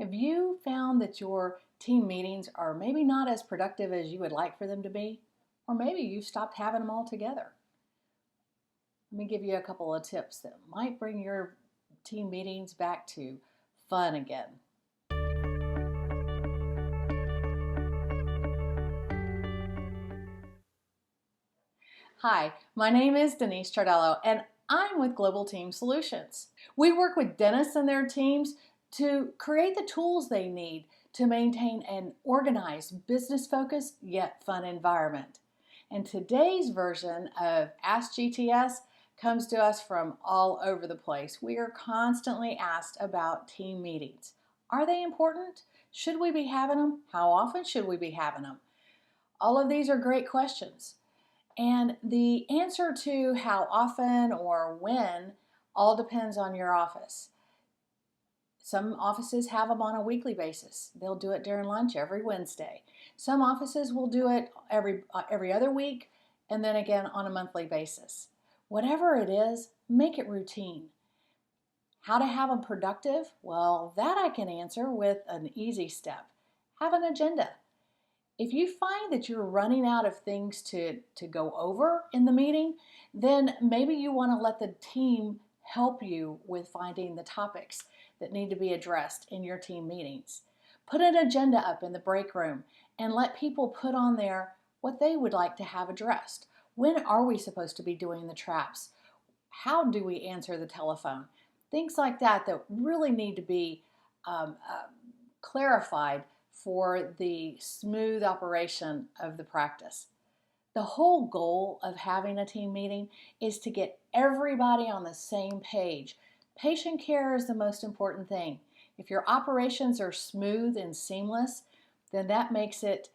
Have you found that your team meetings are maybe not as productive as you would like for them to be? Or maybe you've stopped having them altogether. Let me give you a couple of tips that might bring your team meetings back to fun again. Hi, my name is Denise Chardello, and I'm with Global Team Solutions. We work with dentists and their teams to create the tools they need to maintain an organized, business-focused, yet fun environment. And today's version of Ask GTS comes to us from all over the place. We are constantly asked about team meetings. Are they important? Should we be having them? How often should we be having them? All of these are great questions. And the answer to how often or when all depends on your office. Some offices have them on a weekly basis. They'll do it during lunch every Wednesday. Some offices will do it every other week and then again on a monthly basis. Whatever it is, make it routine. How to have them productive? Well, that I can answer with an easy step. Have an agenda. If you find that you're running out of things to go over in the meeting, then maybe you want to let the team help you with finding the topics that need to be addressed in your team meetings. Put an agenda up in the break room and let people put on there what they would like to have addressed. When are we supposed to be doing the traps? How do we answer the telephone? Things like that really need to be clarified for the smooth operation of the practice. The whole goal of having a team meeting is to get everybody on the same page. Patient care is the most important thing. If your operations are smooth and seamless, then that makes it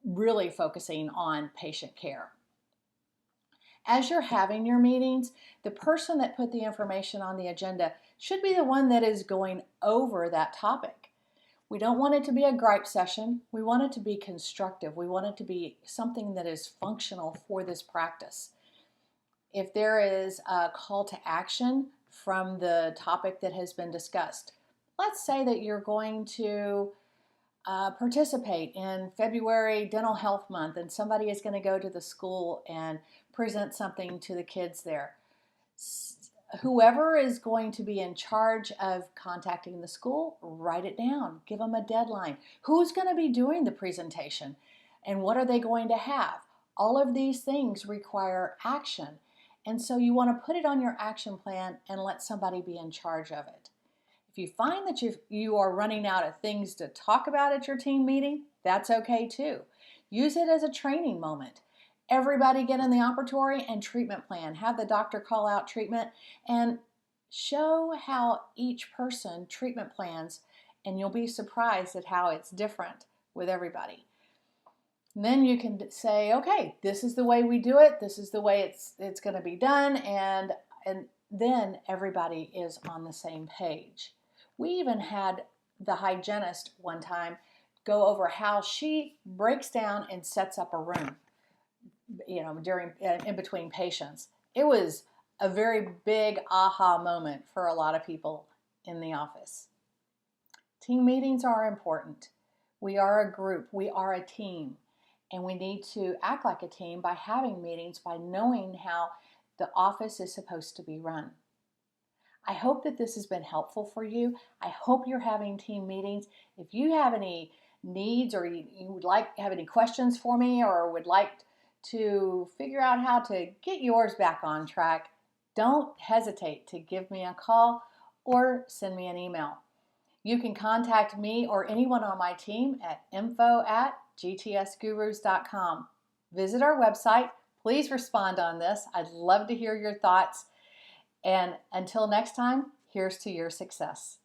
really focusing on patient care. As you're having your meetings, the person that put the information on the agenda should be the one that is going over that topic. We don't want it to be a gripe session. We want it to be constructive. We want it to be something that is functional for this practice. If there is a call to action from the topic that has been discussed, let's say that you're going to participate in February Dental Health Month and somebody is going to go to the school and present something to the kids there. Whoever is going to be in charge of contacting the school, write it down. Give them a deadline. Who's going to be doing the presentation? And what are they going to have? All of these things require action. And so you want to put it on your action plan and let somebody be in charge of it. If you find that you are running out of things to talk about at your team meeting, that's okay too. Use it as a training moment. Everybody get in the operatory and treatment plan. Have the doctor call out treatment and show how each person treatment plans, and you'll be surprised at how it's different with everybody. And then you can say, okay, this is the way we do it. This is the way it's going to be done, and then everybody is on the same page. We even had the hygienist one time go over how she breaks down and sets up a room, in between patients. It was a very big aha moment for a lot of people in the office. Team meetings are important. We are a group, we are a team, and we need to act like a team by having meetings, by knowing how the office is supposed to be run. I hope that this has been helpful for you. I hope you're having team meetings. If you have any needs or you would have any questions for me or would like to figure out how to get yours back on track, don't hesitate to give me a call or send me an email. You can contact me or anyone on my team at info@gtsgurus.com. Visit our website. Please respond on this. I'd love to hear your thoughts. And until next time, here's to your success.